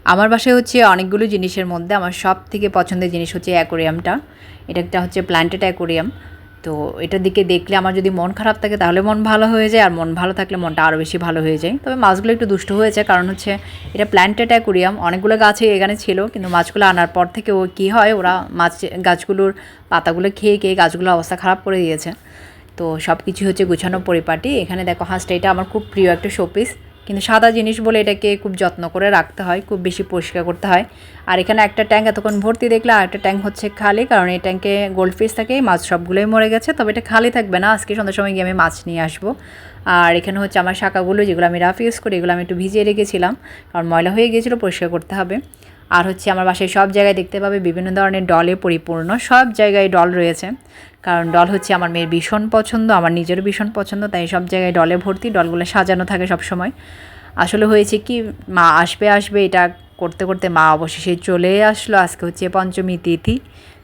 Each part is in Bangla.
আমার বাসায় হচ্ছে অনেকগুলো জিনিসের মধ্যে আমার সবথেকে পছন্দের জিনিস হচ্ছে অ্যাকোরিয়ামটা। এটা একটা হচ্ছে প্ল্যান্টেড অ্যাকোরিয়াম। তো এটার দিকে দেখলে আমার যদি মন খারাপ থাকে তাহলে মন ভালো হয়ে যায়, আর মন ভালো থাকলে মনটা আরও বেশি ভালো হয়ে যায়। তবে মাছগুলো একটু দুষ্ট হয়েছে, কারণ হচ্ছে এটা প্ল্যান্টেড অ্যাকোরিয়াম, অনেকগুলো গাছই এখানে ছিল, কিন্তু মাছগুলো আনার পর থেকে ও কী হয়, ওরা মাছ গাছগুলোর পাতাগুলো খেয়ে খেয়ে গাছগুলোর অবস্থা খারাপ করে দিয়েছে। তো সব কিছু হচ্ছে গুছানো পরিপাটি। এখানে দেখো হাঁসটা, এটা আমার খুব প্রিয় একটা শোপিস, কিন্তু সাদা জিনিস বলে এটাকে খুব যত্ন করে রাখতে হয়, খুব বেশি পরিষ্কার করতে হয়। আর এখানে একটা ট্যাঙ্ক এতক্ষণ ভর্তি দেখলে, আর একটা ট্যাঙ্ক হচ্ছে খালি, কারণ এই ট্যাঙ্কে গোল্ডফিশ থাকে, মাছ সবগুলোই মরে গেছে। তবে এটা খালি থাকবে না, আজকে সন্ধ্যার সময় গিয়ে আমি মাছ নিয়ে আসবো। আর এখানে হচ্ছে আমার শাঁখাগুলো, যেগুলো আমি রাফ ইউজ করি, এগুলো আমি একটু ভিজিয়ে রেখেছিলাম, কারণ ময়লা হয়ে গিয়েছিলো, পরিষ্কার করতে হবে। আর হচ্ছে আমার বাসায় সব জায়গায় দেখতে পাবে বিভিন্ন ধরনের ডলে পরিপূর্ণ, সব জায়গায় ডল রয়েছে, কারণ ডল হচ্ছে আমার মেয়ের ভীষণ পছন্দ, আমার নিজেরও ভীষণ পছন্দ, তাই সব জায়গায় ডলে ভর্তি, ডলগুলো সাজানো থাকে সব সময়। আসলে হয়েছে কি, মা আসবে আসবে এটা করতে করতে মা অবশেষে চলে আসলো। আজকে হচ্ছে পঞ্চমী তিথি,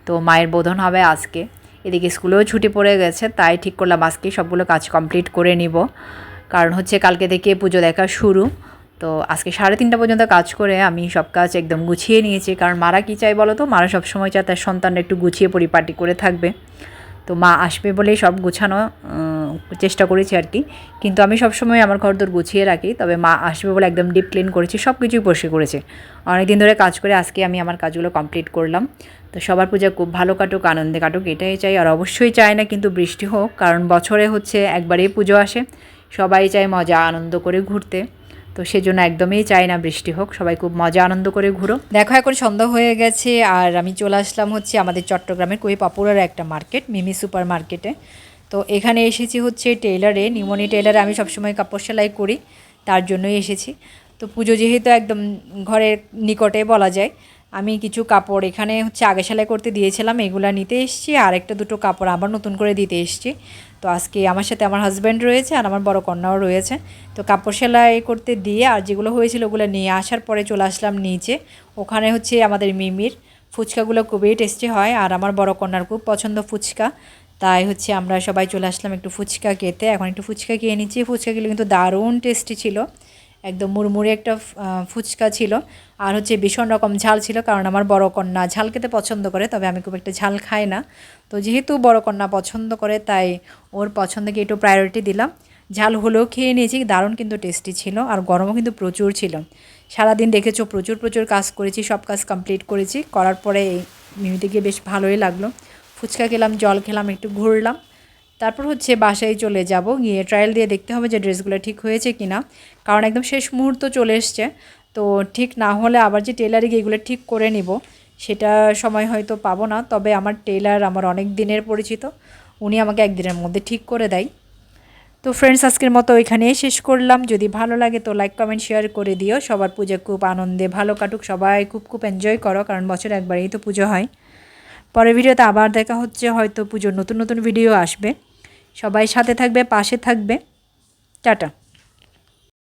তো মায়ের বোধন হবে আজকে। এদিকে স্কুলেও ছুটি পড়ে গেছে, তাই ঠিক করলাম আজকে সবগুলো কাজ কমপ্লিট করে নিব, কারণ হচ্ছে কালকে থেকে পুজো দেখা শুরু। তো আজকে 3:30 পর্যন্ত কাজ করে আমি সব কাজ একদম গুছিয়ে নিয়েছি, কারণ মারা কী চাই বলো তো, মারা সবসময় চায় তার সন্তানরা একটু গুছিয়ে পরিপাটি করে থাকবে। তো মা আসবে বলেই সব গুছানো চেষ্টা করেছি আর কি, কিন্তু আমি সবসময় আমার ঘরদোর গুছিয়ে রাখি, তবে মা আসবে বলে একদম ডিপ ক্লিন করেছি, সব কিছুই পরিষ্কার করেছি। অনেক দিন ধরে কাজ করে আজকে আমি আমার কাজগুলো কমপ্লিট করলাম। তো সবার পূজা খুব ভালো কাটুক, আনন্দে কাটুক, এটাই চাই। আর অবশ্যই চাই না কিন্তু বৃষ্টি হোক, কারণ বছরে হচ্ছে একবারেই পুজো আসে, সবাই চায় মজা আনন্দ করে ঘুরতে, তো সেজন্য একদমই চাই না বৃষ্টি হোক, সবাই খুব মজা আনন্দ করে ঘুরো। দেখো এখন সন্ধ্যা হয়ে গেছে, আর আমি চলে আসলাম হচ্ছে আমাদের চট্টগ্রামের খুবই পপুলার একটা মার্কেট, মিমি সুপার মার্কেটে। তো এখানে এসেছি হচ্ছে টেইলারে, নিমনি টেইলারে আমি সবসময় কাপড় সেলাই করি, তার জন্যই এসেছি। তো পুজো যেহেতু একদম ঘরের নিকটে বলা যায়, আমি কিছু কাপড় এখানে হচ্ছে আগে সেলাই করতে দিয়েছিলাম, এগুলো নিতে এসেছি, আর একটা দুটো কাপড় আবার নতুন করে দিতে এসেছি। তো আজকে আমার সাথে আমার হাজব্যান্ড রয়েছে, আর আমার বড় কন্যাও রয়েছে। তো কাপড় সেলাই করতে দিয়ে আর যেগুলো হয়েছিল ওগুলো নিয়ে আসার পরে চলে আসলাম নিচে। ওখানে হচ্ছে আমাদের মিমির ফুচকাগুলো খুবই টেস্টি হয়, আর আমার বড় কন্যার খুব পছন্দ ফুচকা, তাই হচ্ছে আমরা সবাই চলে আসলাম একটু ফুচকা খেতে। এখন একটু ফুচকা খেয়ে নিচ্ছি, ফুচকাগুলো কিন্তু দারুণ টেস্টি ছিল, একদম মুড়মুড়ে একটা ফুচকা ছিল, আর হচ্ছে ভীষণ রকম ঝাল ছিল, কারণ আমার বড় কন্যা ঝাল খেতে পছন্দ করে, তবে আমি খুব একটা ঝাল খাই না। তো যেহেতু বড় কন্যা পছন্দ করে, তাই ওর পছন্দকে একটু প্রায়োরিটি দিলাম। ঝাল হলেও খেয়ে নিয়েছি, দারুণ কিন্তু টেস্টি ছিল, আর গরমও কিন্তু প্রচুর ছিল। সারাদিন দেখেছো প্রচুর প্রচুর কাজ করেছি, সব কাজ কমপ্লিট করেছি, করার পরে মিমিতে গিয়ে বেশ ভালোই লাগলো। ফুচকা খেলাম, জল খেলাম, একটু ঘুরলাম, তারপর হচ্ছে বাসায় চলে যাব, গিয়ে ট্রায়াল দিয়ে দেখতে হবে যে ড্রেসগুলো ঠিক হয়েছে কি না, কারণ একদম শেষ মুহূর্ত চলে এসছে। তো ঠিক না হলে আবার যে টেলারে গিয়ে এগুলো ঠিক করে নিব, সেটা সময় হয়তো পাবো না। তবে আমার টেলার আমার অনেক দিনের পরিচিত, উনি আমাকে একদিনের মধ্যে ঠিক করে দেয়। তো ফ্রেন্ডস, আজকের মতো এখানেই শেষ করলাম। যদি ভালো লাগে তো লাইক কমেন্ট শেয়ার করে দিও। সবার পুজো খুব আনন্দে ভালো কাটুক, সবাই খুব খুব এনজয় করো, কারণ বছরে একবারেই তো পুজো হয়। পরের ভিডিওতে আবার দেখা হচ্ছে, হয়তো পুজোর নতুন নতুন ভিডিও আসবে। সবাই সাথে থাকবে, পাশে থাকবে। টাটা।